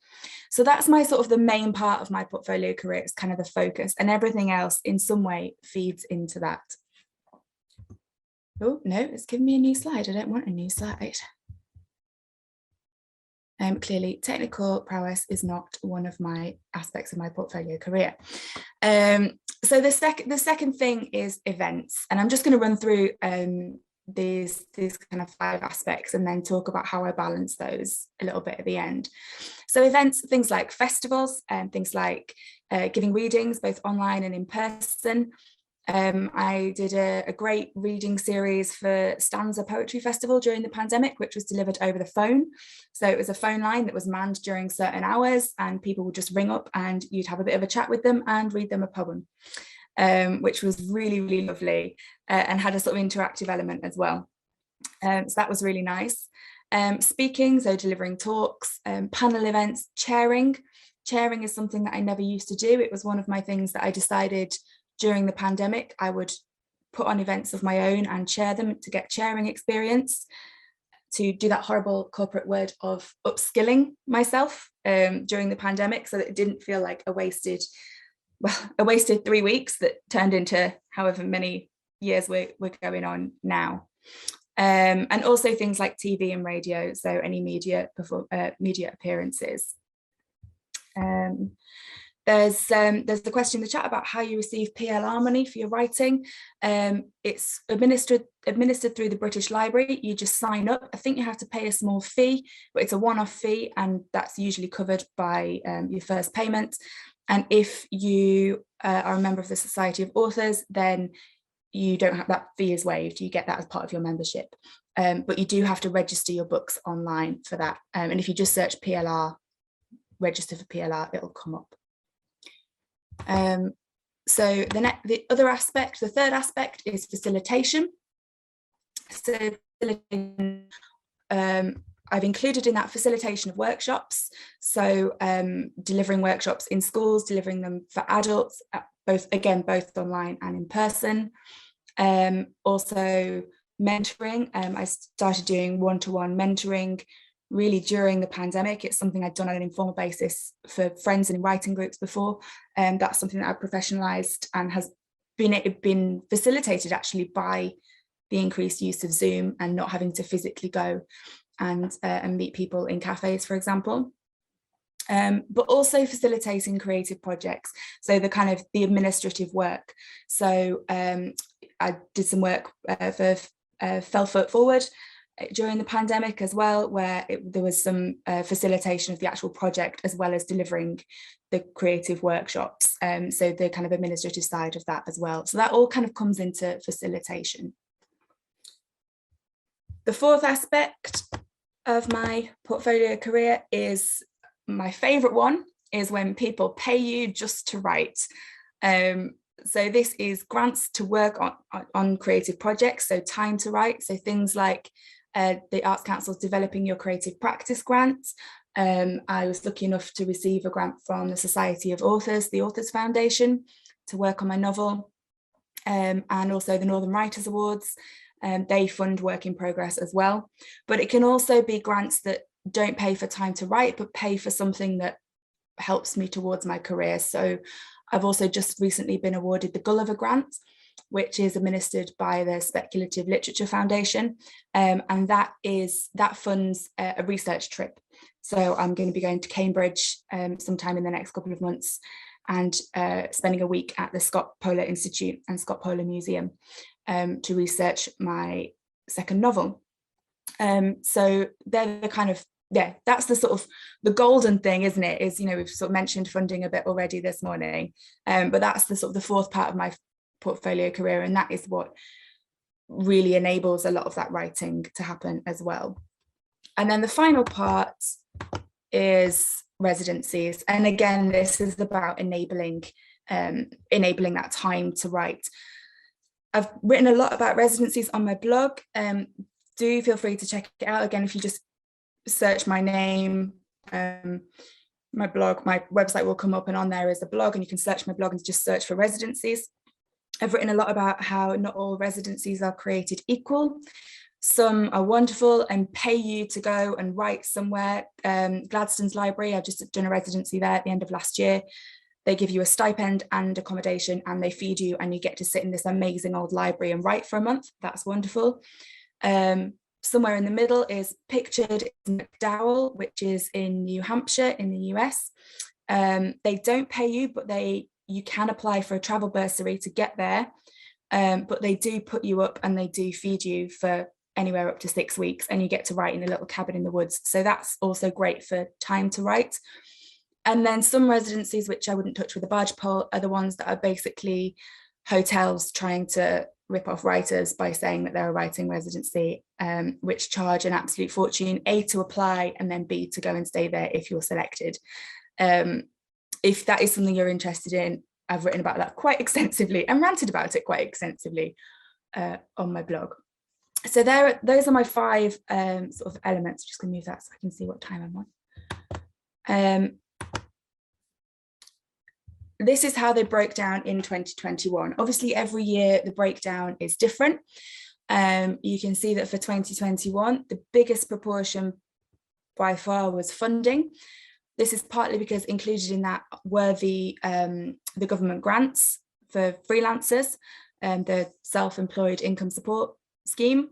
So that's my sort of the main part of my portfolio career. It's kind of the focus, and everything else in some way feeds into that. Oh no, it's giving me a new slide. I don't want a new slide. Clearly technical prowess is not one of my aspects of my portfolio career. So the second thing is events, and I'm just going to run through these kind of 5 aspects and then talk about how I balance those a little bit at the end. So events, things like festivals and things like giving readings both online and in person. I did a great reading series for Stanza Poetry Festival during the pandemic, which was delivered over the phone. So it was a phone line that was manned during certain hours, and people would just ring up and you'd have a bit of a chat with them and read them a poem, which was really, really lovely, and had a sort of interactive element as well. So that was really nice. Speaking, so delivering talks, panel events, chairing. Chairing is something that I never used to do. It was one of my things that I decided during the pandemic I would put on events of my own and chair them to get chairing experience, to do that horrible corporate word of upskilling myself during the pandemic, so that it didn't feel like a wasted 3 weeks that turned into however many years we're going on now. And also things like TV and radio, so any media appearances. There's the question in the chat about how you receive PLR money for your writing. It's administered through the British Library. You just sign up. I think you have to pay a small fee, but it's a one-off fee, and that's usually covered by your first payment. And if you are a member of the Society of Authors, then you don't have that fee is waived. You get that as part of your membership. But you do have to register your books online for that. And if you just search PLR, register for PLR, it'll come up. So the other aspect, the third aspect, is facilitation. So I've included in that facilitation of workshops. So delivering workshops in schools, delivering them for adults, both online and in person. Also mentoring. I started doing one-to-one mentoring really during the pandemic. It's something I'd done on an informal basis for friends and in writing groups before, and that's something that I've professionalized and has been facilitated actually by the increased use of Zoom and not having to physically go and meet people in cafes, for example. But also facilitating creative projects, so the administrative work. So I did some work for Fell Foot Forward during the pandemic as well, where there was some facilitation of the actual project as well as delivering the creative workshops. So the kind of administrative side of that as well. So that all kind of comes into facilitation. The fourth aspect of my portfolio career is my favorite one, is when people pay you just to write. So this is grants to work on creative projects, so time to write. So things like the Arts Council's Developing Your Creative Practice grant. I was lucky enough to receive a grant from the Society of Authors, the Authors Foundation, to work on my novel, and also the Northern Writers Awards. They fund work in progress as well. But it can also be grants that don't pay for time to write, but pay for something that helps me towards my career. So I've also just recently been awarded the Gulliver Grant, which is administered by the Speculative Literature Foundation, and that funds a research trip. So I'm going to be going to Cambridge sometime in the next couple of months and spending a week at the Scott Polar Institute and Scott Polar Museum to research my second novel. So they're the kind of, that's the sort of the golden thing, isn't it? Is, we've sort of mentioned funding a bit already this morning, but that's the sort of the fourth part of my portfolio career, and that is what really enables a lot of that writing to happen as well. And then the final part is residencies, and again this is about enabling that time to write. I've written a lot about residencies on my blog. Do feel free to check it out. Again, if you just search my name, my blog, my website will come up, and on there is a blog, and you can search my blog and just search for residencies. I've written a lot about how not all residencies are created equal. Some are wonderful and pay you to go and write somewhere. Gladstone's Library, I've just done a residency there at the end of last year. They give you a stipend and accommodation, and they feed you, and you get to sit in this amazing old library and write for a month. That's wonderful. Somewhere in the middle is Pictured in McDowell, which is in New Hampshire in the US. They don't pay you, but you can apply for a travel bursary to get there. But they do put you up and they do feed you for anywhere up to 6 weeks, and you get to write in a little cabin in the woods. So that's also great for time to write. And then some residencies, which I wouldn't touch with a barge pole, are the ones that are basically hotels trying to rip off writers by saying that they're a writing residency, which charge an absolute fortune, A, to apply, and then B, to go and stay there if you're selected. If that is something you're interested in, I've written about that quite extensively and ranted about it quite extensively on my blog. So those are my 5 sort of elements. I'm just going to move that so I can see what time I'm on. This is how they broke down in 2021. Obviously, every year the breakdown is different. You can see that for 2021, the biggest proportion by far was funding. This is partly because included in that were the government grants for freelancers, the self-employed income support scheme.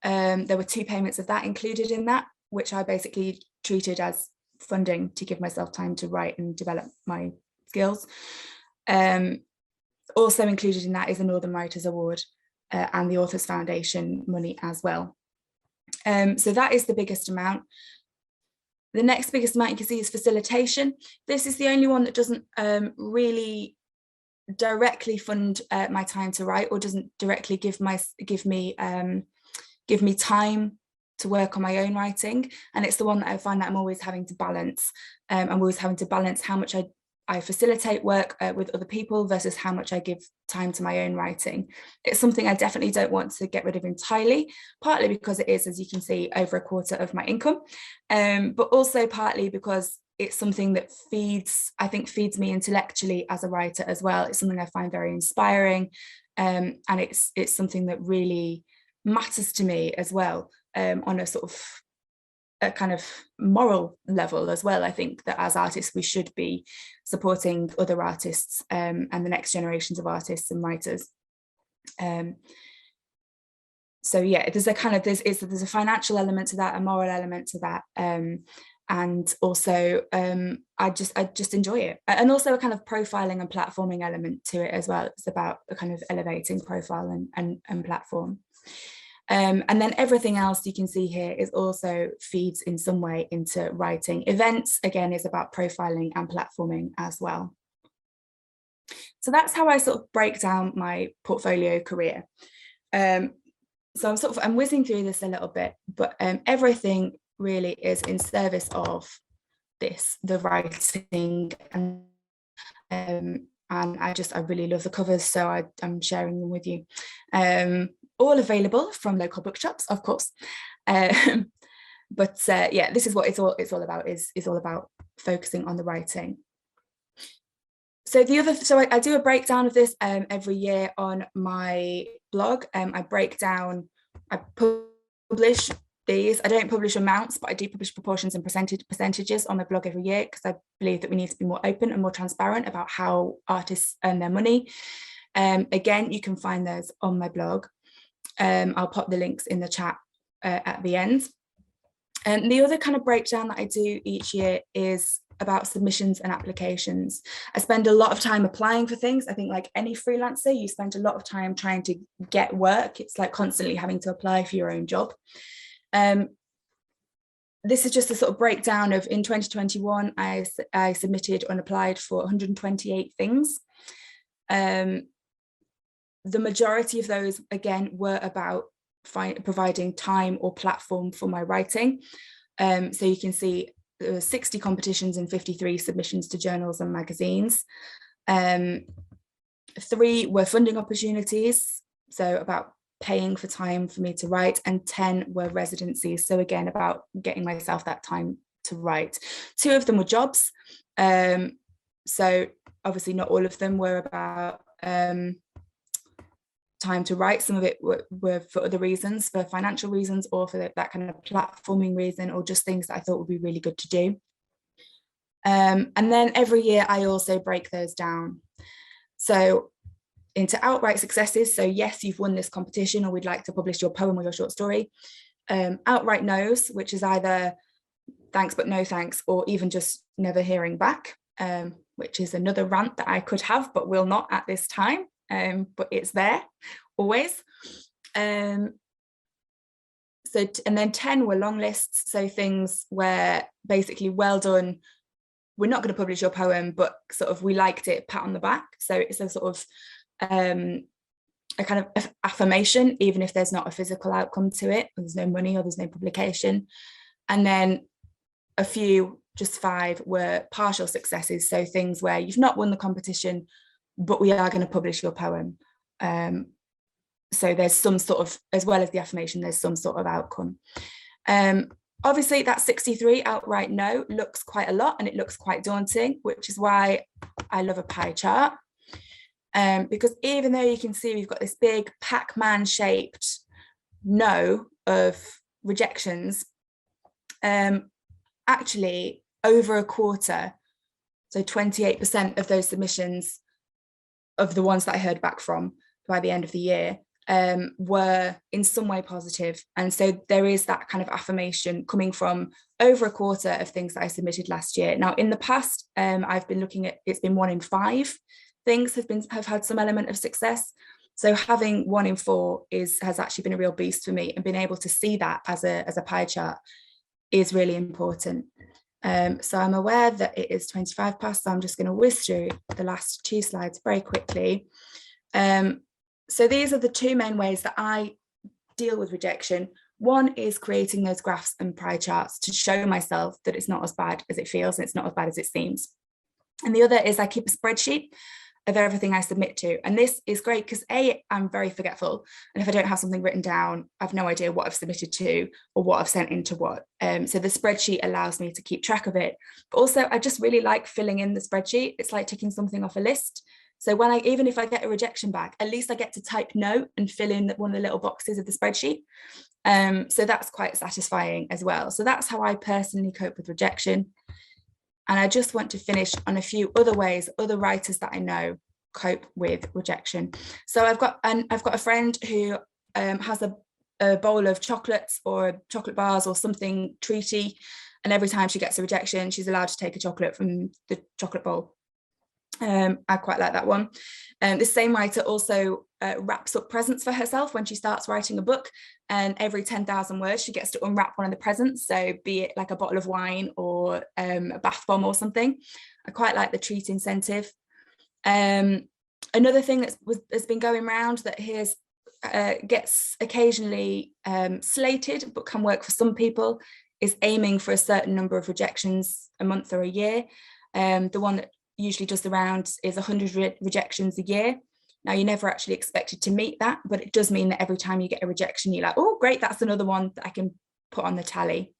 There were 2 payments of that included in that, which I basically treated as funding to give myself time to write and develop my skills. Also included in that is the Northern Writers Award and the Authors Foundation money as well. So that is the biggest amount. The next biggest amount you can see is facilitation. This is the only one that doesn't really directly fund my time to write, or doesn't directly give me time to work on my own writing. And it's the one that I find that I'm always having to balance. I'm always having to balance how much I facilitate work with other people versus how much I give time to my own writing. It's something I definitely don't want to get rid of entirely, partly because it is, as you can see, over a quarter of my income, but also partly because it's something that I think feeds me intellectually as a writer as well. It's something I find very inspiring, and it's something that really matters to me as well, on a sort of a kind of moral level as well. I think that as artists we should be supporting other artists and the next generations of artists and writers. So yeah, there's a financial element to that, a moral element to that, and also I just enjoy it, and also a kind of profiling and platforming element to it as well. It's about a kind of elevating profile and platform. And then everything else you can see here is also feeds in some way into writing. Events, again, is about profiling and platforming as well. So that's how I sort of break down my portfolio career. So I'm whizzing through this a little bit, but everything really is in service of this, the writing, and I really love the covers, so I'm sharing them with you. All available from local bookshops, of course. But yeah, this is what it's all about, is all about focusing on the writing. So I do a breakdown of this every year on my blog. I publish these. I don't publish amounts, but I do publish proportions and percentages on my blog every year, because I believe that we need to be more open and more transparent about how artists earn their money. Again, you can find those on my blog. I'll pop the links in the chat at the end. And the other kind of breakdown that I do each year is about submissions and applications. I spend a lot of time applying for things. I think, like any freelancer, you spend a lot of time trying to get work. It's like constantly having to apply for your own job. This is just a sort of breakdown of, in 2021, I submitted and applied for 128 things. The majority of those, again, were about providing time or platform for my writing. So you can see there were 60 competitions and 53 submissions to journals and magazines. 3 were funding opportunities, so about paying for time for me to write, and 10 were residencies. So again, about getting myself that time to write. 2 of them were jobs. So obviously not all of them were about time to write. Some of it were for other reasons, for financial reasons, or for that kind of platforming reason, or just things that I thought would be really good to do. And then every year I also break those down. So into outright successes. So yes, you've won this competition, or we'd like to publish your poem or your short story. Outright no's, which is either thanks but no thanks, or even just never hearing back, which is another rant that I could have but will not at this time, but it's there always. And then 10 were long lists, so things where basically, well done, we're not going to publish your poem, but sort of we liked it, pat on the back. So it's a sort of a kind of affirmation, even if there's not a physical outcome to it, there's no money or there's no publication. And then a few, just 5, were partial successes, so things where you've not won the competition, but we are going to publish your poem. So there's some sort of, as well as the affirmation, there's some sort of outcome. Obviously that 63 outright no looks quite a lot, and it looks quite daunting, which is why I love a pie chart. Because even though you can see we've got this big Pac-Man shaped no of rejections, actually over a quarter, so 28% of those submissions of the ones that I heard back from by the end of the year were in some way positive. And so there is that kind of affirmation coming from over a quarter of things that I submitted last year. Now, in the past, I've been looking at, it's been 1 in 5 things have had some element of success. So having 1 in 4 has actually been a real boost for me, and being able to see that as a pie chart is really important. So I'm aware that it is 25 past, so I'm just going to whiz through the last 2 slides very quickly. So these are the 2 main ways that I deal with rejection. One is creating those graphs and pie charts to show myself that it's not as bad as it feels, and it's not as bad as it seems. And the other is I keep a spreadsheet of everything I submit to. And this is great because A, I'm very forgetful. And if I don't have something written down, I've no idea what I've submitted to or what I've sent into what. So the spreadsheet allows me to keep track of it. But also I just really like filling in the spreadsheet. It's like ticking something off a list. So when even if I get a rejection back, at least I get to type no and fill in one of the little boxes of the spreadsheet. So that's quite satisfying as well. So that's how I personally cope with rejection. And I just want to finish on a few other ways other writers that I know cope with rejection. So I've got a friend who has a bowl of chocolates or chocolate bars or something treaty, and every time she gets a rejection, she's allowed to take a chocolate from the chocolate bowl. I quite like that one. The same writer also wraps up presents for herself when she starts writing a book, and every 10,000 words she gets to unwrap one of the presents, so be it like a bottle of wine or a bath bomb or something. I quite like the treat incentive. Another thing that's been going around that gets occasionally slated but can work for some people is aiming for a certain number of rejections a month or a year. The one that usually does the rounds is 100 rejections a year. Now, you're never actually expected to meet that, but it does mean that every time you get a rejection, you're like, oh, great, that's another one that I can put on the tally.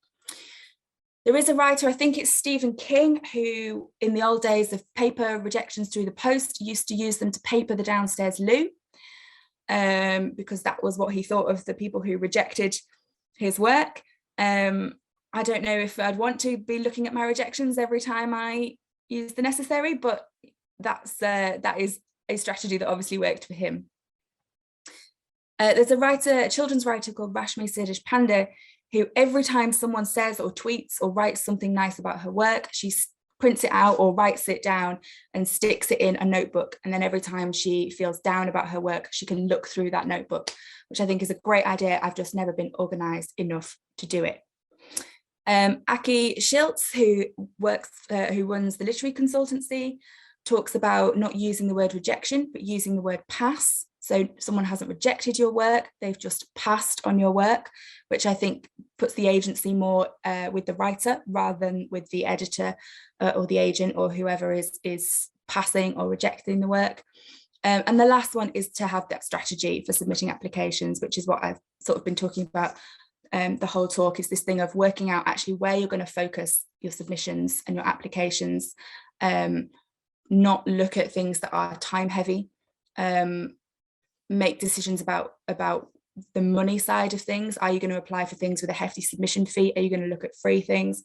There is a writer, I think it's Stephen King, who in the old days of paper rejections through the post used to use them to paper the downstairs loo, because that was what he thought of the people who rejected his work. I don't know if I'd want to be looking at my rejections every time I use the necessary, but that is a strategy that obviously worked for him. There's a children's writer called Rashmi Sadish Pandey, who every time someone says or tweets or writes something nice about her work, she prints it out or writes it down and sticks it in a notebook. And then every time she feels down about her work, she can look through that notebook, which I think is a great idea. I've just never been organised enough to do it. Aki Schiltz, who runs the literary consultancy, talks about not using the word rejection, but using the word pass. So someone hasn't rejected your work, they've just passed on your work, which I think puts the agency more with the writer rather than with the editor or the agent or whoever is passing or rejecting the work. And the last one is to have that strategy for submitting applications, which is what I've sort of been talking about the whole talk, is this thing of working out actually where you're going to focus your submissions and your applications, not look at things that are time heavy. make decisions about the money side of things. Are you going to apply for things with a hefty submission fee? Are you going to look at free things?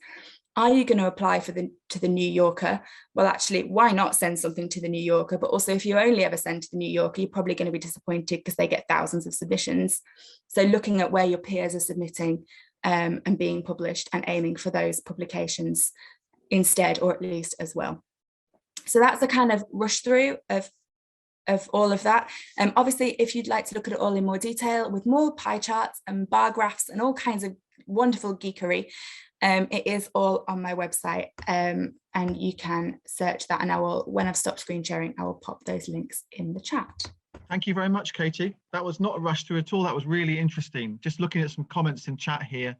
Are you going to apply to the New Yorker? Well, actually, why not send something to the New Yorker? But also, if you only ever send to the New Yorker, you're probably going to be disappointed because they get thousands of submissions. So looking at where your peers are submitting and being published and aiming for those publications instead, or at least as well. So that's a kind of rush through of all of that. Obviously, if you'd like to look at it all in more detail with more pie charts and bar graphs and all kinds of wonderful geekery, it is all on my website, and you can search that. And when I've stopped screen sharing, I will pop those links in the chat. Thank you very much, Katie. That was not a rush through at all. That was really interesting. Just looking at some comments in chat here.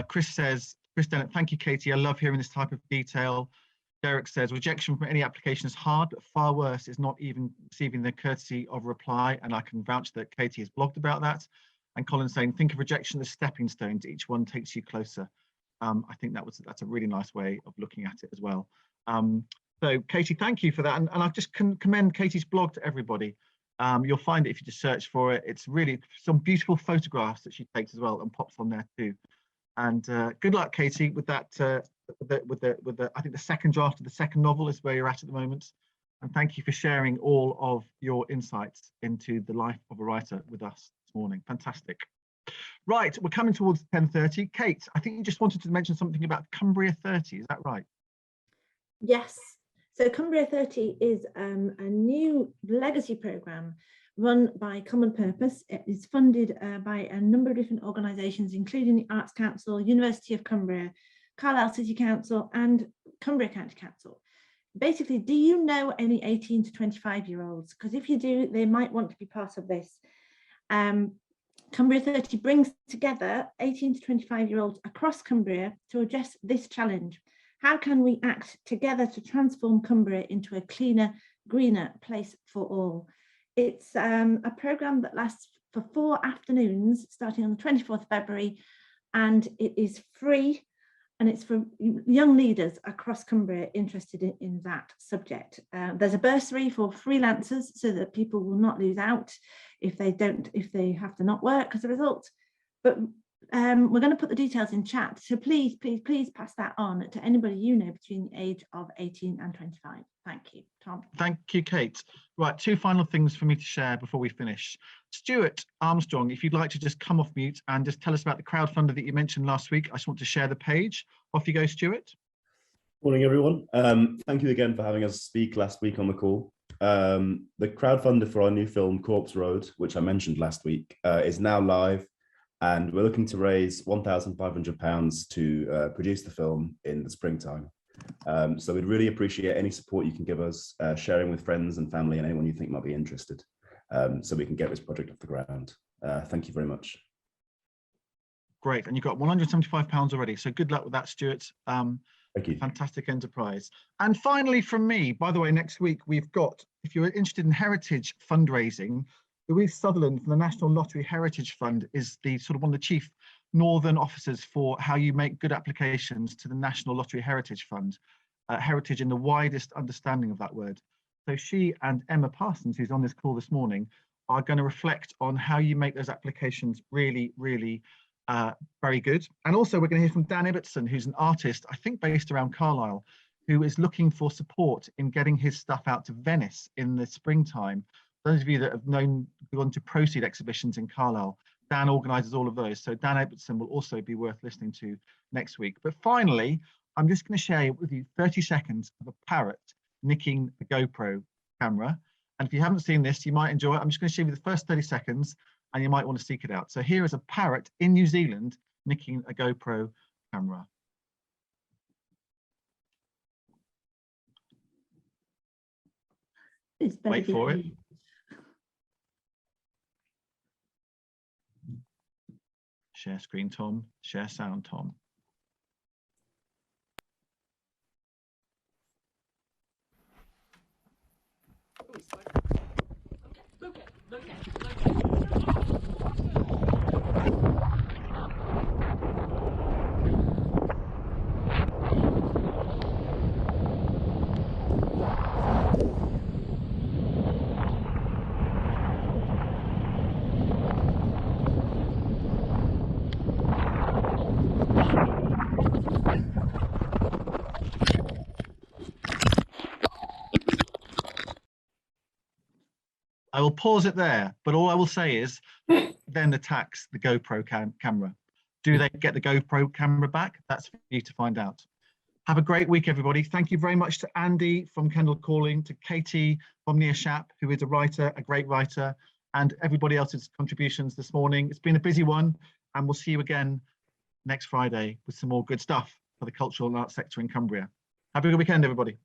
Chris Dennett, thank you, Katie. I love hearing this type of detail. Derek says, rejection from any application is hard, but far worse is not even receiving the courtesy of a reply. And I can vouch that Katie has blogged about that. And Colin's saying, think of rejection as stepping stones. Each one takes you closer. I think that's a really nice way of looking at it as well. So Katie, thank you for that. And I just commend Katie's blog to everybody. You'll find it if you just search for it. It's really some beautiful photographs that she takes as well and pops on there too. And good luck, Katie, with that. I think the second draft of the second novel is where you're at the moment. And thank you for sharing all of your insights into the life of a writer with us this morning. Fantastic. Right, we're coming towards 10:30. Kate, I think you just wanted to mention something about Cumbria 30. Is that right? Yes. So Cumbria 30 is a new legacy programme run by Common Purpose. It is funded by a number of different organisations, including the Arts Council, University of Cumbria, Carlisle City Council and Cumbria County Council. Basically, do you know any 18 to 25-year-olds? Because if you do, they might want to be part of this. Cumbria 30 brings together 18 to 25-year-olds across Cumbria to address this challenge. How can we act together to transform Cumbria into a cleaner, greener place for all? It's a programme that lasts for 4 afternoons, starting on the 24th of February, and it is free, and it's for young leaders across Cumbria interested in that subject. There's a bursary for freelancers so that people will not lose out if they have to not work as a result. But we're going to put the details in chat, so please pass that on to anybody you know between the age of 18 and 25. Thank you, Tom. Thank you, Kate. Right, 2 final things for me to share before we finish. Stuart Armstrong, if you'd like to just come off mute and just tell us about the crowdfunder that you mentioned last week. I just want to share the page. Off you go, Stuart. Morning, everyone. Thank you again for having us speak last week on the call. The crowdfunder for our new film, Corpse Road, which I mentioned last week, is now live. And we're looking to raise £1,500 to produce the film in the springtime. So we'd really appreciate any support you can give us, sharing with friends and family and anyone you think might be interested, so we can get this project off the ground. Thank you very much. Great, and you've got £175 already, so good luck with that, Stuart. Thank you. Fantastic enterprise. And finally from me, by the way, next week we've got, if you're interested in heritage fundraising, Louise Sutherland from the National Lottery Heritage Fund is the sort of one of the chief northern officers for how you make good applications to the National Lottery Heritage Fund, heritage in the widest understanding of that word. So she and Emma Parsons, who's on this call this morning, are going to reflect on how you make those applications really, really very good. And also we're going to hear from Dan Ibbotson, who's an artist, I think based around Carlisle, who is looking for support in getting his stuff out to Venice in the springtime. Those of you that have gone to Proceed exhibitions in Carlisle, Dan organises all of those. So Dan Ibbotson will also be worth listening to next week. But finally, I'm just going to share with you 30 seconds of a parrot nicking the GoPro camera. And if you haven't seen this, you might enjoy it. I'm just going to show you the first 30 seconds and you might want to seek it out. So here is a parrot in New Zealand nicking a GoPro camera. Wait for it. Share screen, Tom. Share sound, Tom. I will pause it there, but all I will say is then attacks the GoPro camera. Do they get the GoPro camera back? That's for you to find out. Have a great week, everybody. Thank you very much to Andy from Kendal Calling, to Katie from Near Shap, who is a writer, a great writer, and everybody else's contributions this morning. It's been a busy one, and we'll see you again next Friday with some more good stuff for the cultural and arts sector in Cumbria. Have a good weekend, everybody.